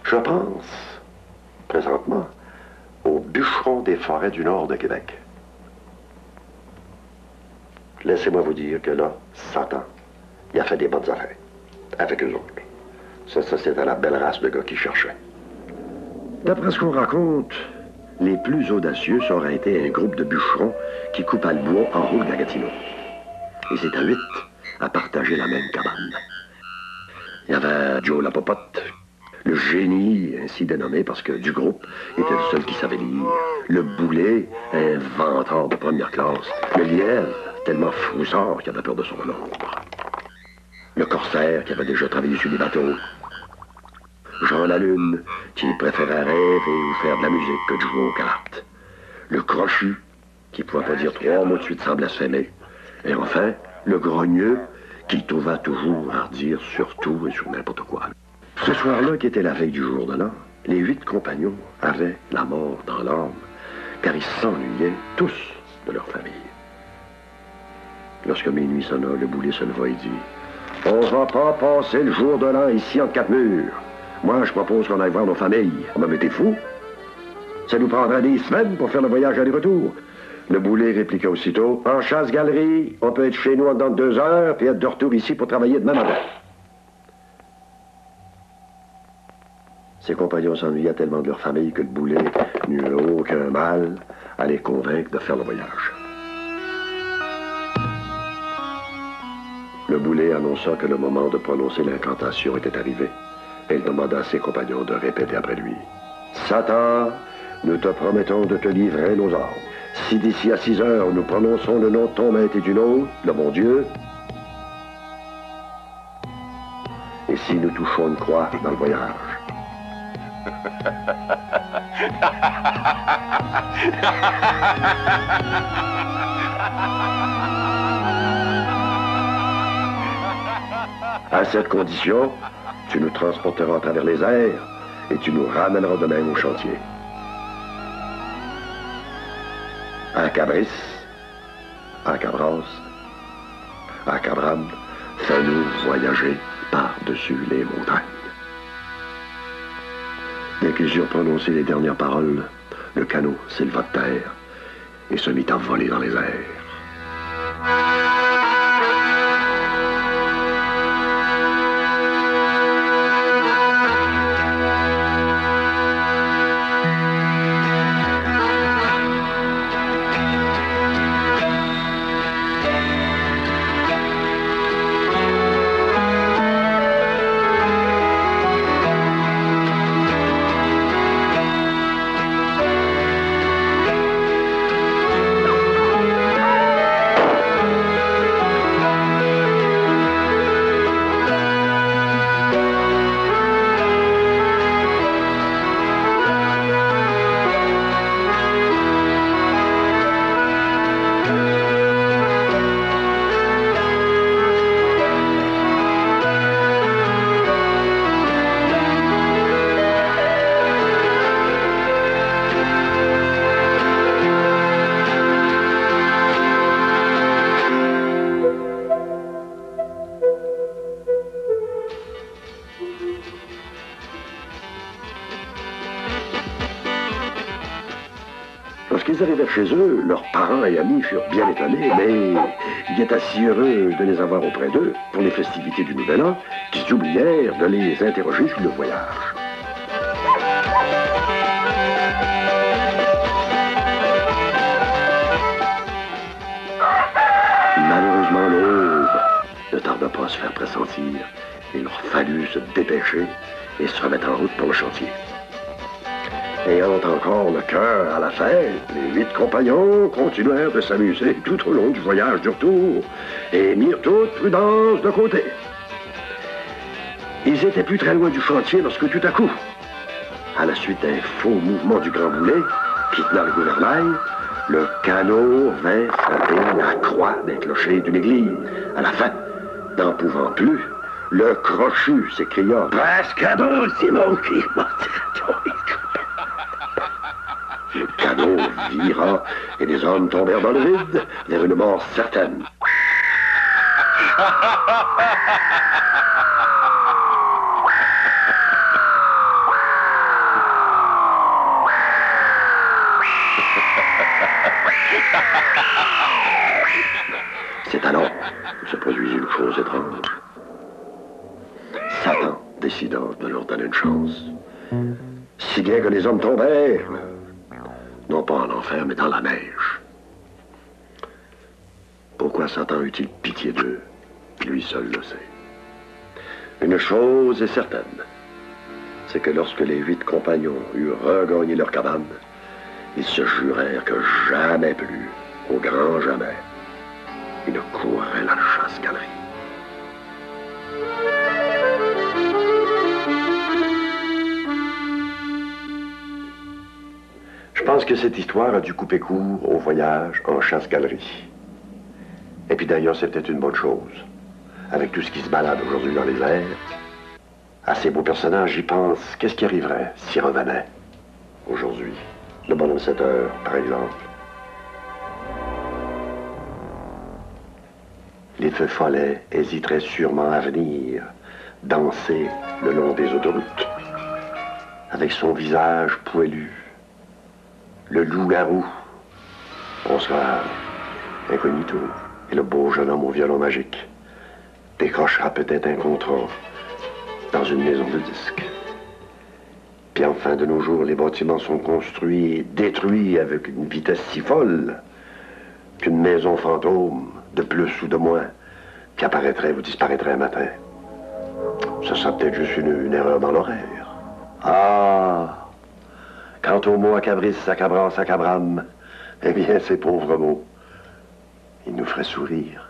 Je pense, présentement, aux bûcherons des forêts du nord de Québec. Laissez-moi vous dire que là, Satan, il a fait des bonnes affaires avec eux autres. Ça c'était la belle race de gars qui cherchaient. D'après ce qu'on raconte, les plus audacieux auraient été un groupe de bûcherons qui coupaient le bois en haut de la Gatineau. Ils étaient 8 à partager la même cabane. Il y avait Joe la popote, le génie, ainsi dénommé parce que du groupe était le seul qui savait lire. Le boulet, un vantard de première classe. Le lièvre, tellement froussard qu'il avait peur de son ombre. Le corsaire qui avait déjà travaillé sur des bateaux. Jean Lalune, qui préférait rêver ou faire de la musique que de jouer aux cartes. Le crochu, qui pouvait pas dire 3 mots de suite sans blasphémer. Et enfin, le grogneux, qui trouva toujours à redire sur tout et sur n'importe quoi. Ce soir-là, qui était la veille du jour de l'an, les 8 compagnons avaient la mort dans l'âme, car ils s'ennuyaient tous de leur famille. Lorsque minuit sonna, le boulet se leva et dit « On va pas passer le jour de l'an ici entre 4 murs. Moi, je propose qu'on aille voir nos familles. On m'a t'es fou? Ça nous prendra des semaines pour faire le voyage aller-retour. » Le boulet répliqua aussitôt « En chasse-galerie, on peut être chez nous en dedans de 2 heures, puis être de retour ici pour travailler demain matin. » Ses compagnons s'ennuyaient tellement de leur famille que le boulet n'eut aucun mal à les convaincre de faire le voyage. Le boulet annonça que le moment de prononcer l'incantation était arrivé. Et il demanda à ses compagnons de répéter après lui. « Satan, nous te promettons de te livrer nos armes. Si d'ici à 6 heures, nous prononçons le nom de ton maître et du nôtre, le bon Dieu, et si nous touchons une croix dans le voyage. » À cette condition, tu nous transporteras à travers les airs et tu nous ramèneras de même au chantier. À Cabris, à Cabras, à Cabram, fais-nous voyager par-dessus les montagnes. Dès qu'ils eurent prononcé les dernières paroles, le canot s'éleva de terre et se mit à voler dans les airs. Lorsqu'ils arrivèrent chez eux, leurs parents et amis furent bien étonnés, mais ils étaient si heureux de les avoir auprès d'eux pour les festivités du Nouvel An qu'ils oublièrent de les interroger sur le voyage. Malheureusement, l'aube ne tarda pas à se faire pressentir. Il leur fallut se dépêcher et se remettre en route pour le chantier. Ayant encore le cœur à la fête, les 8 compagnons continuèrent de s'amuser tout au long du voyage du retour et mirent toute prudence de côté. Ils étaient plus très loin du chantier lorsque tout à coup, à la suite d'un faux mouvement du grand boulet qui tenait le gouvernail, le canot vint frapper la croix d'un clocher d'une église. À la fin, n'en pouvant plus, le crochu s'écria « Pescador, Simon qui m'a Le canot vira et les hommes tombèrent dans le vide vers une mort certaine. C'est alors que se produit une chose étrange. Satan décida de leur donner une chance. Si bien que les hommes tombèrent, non pas en enfer, mais dans la neige. Pourquoi Satan eut-il pitié d'eux? Lui seul le sait. Une chose est certaine, c'est que lorsque les 8 compagnons eurent regagné leur cabane, ils se jurèrent que jamais plus, au grand jamais, ils ne courraient la chasse-galerie. Je pense que cette histoire a dû couper court au voyage en chasse-galerie. Et puis d'ailleurs, c'est peut-être une bonne chose. Avec tout ce qui se balade aujourd'hui dans les airs, à ces beaux personnages, j'y pense, qu'est-ce qui arriverait s'ils revenaient aujourd'hui? Le bonhomme 7 heures, par exemple. Les feux follets hésiteraient sûrement à venir danser le long des autoroutes, avec son visage poilu. Le loup-garou, bonsoir, incognito, et le beau jeune homme au violon magique décrochera peut-être un contrat dans une maison de disques. Puis enfin, de nos jours, les bâtiments sont construits et détruits avec une vitesse si folle qu'une maison fantôme, de plus ou de moins, qui apparaîtrait ou disparaîtrait un matin. Ce sera peut-être juste une erreur dans l'horaire. Ah! Quant au mot acabris, acabras, acabram, eh bien, ces pauvres mots, ils nous feraient sourire.